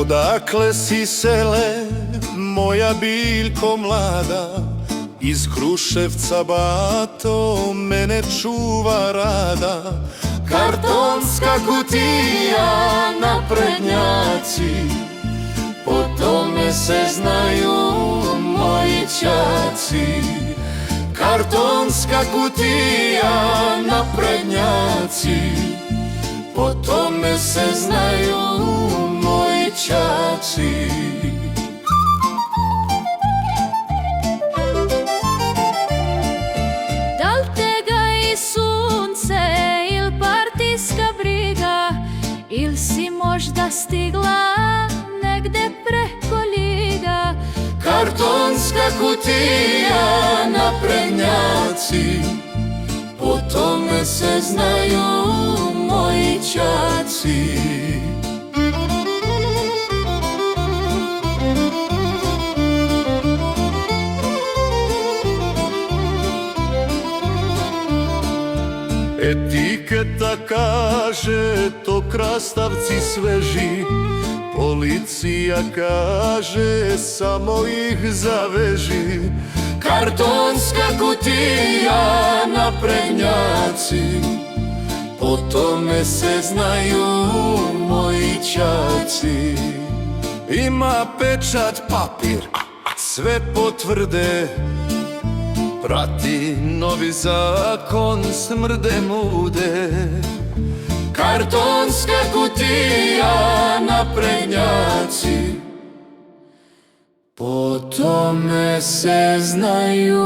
Odakle si sele, moja biljko mlada? Iz Kruševca bato, mene čuva rada. Kartonska kutija, naprednjaci, po tome se znaju moji ćaci. Kartonska kutija, naprednjaci, po tome se znaju moji ćaci. Dal tega i sunce il partijska briga, il si možda stigla negde preko ljiga. Kartonska kutija, naprednjaci, po tome se znaju moji ćaci. Etiketa kaže, to krastavci sveži, policija kaže, samo ih zaveži. Kartonska kutija, naprednjaci, po tome se znaju moji ćaci. Ima pečat papir, sve potvrde, prati novi zakon, smrde mude. Kartonska kutija, naprednjaci, po tome se znaju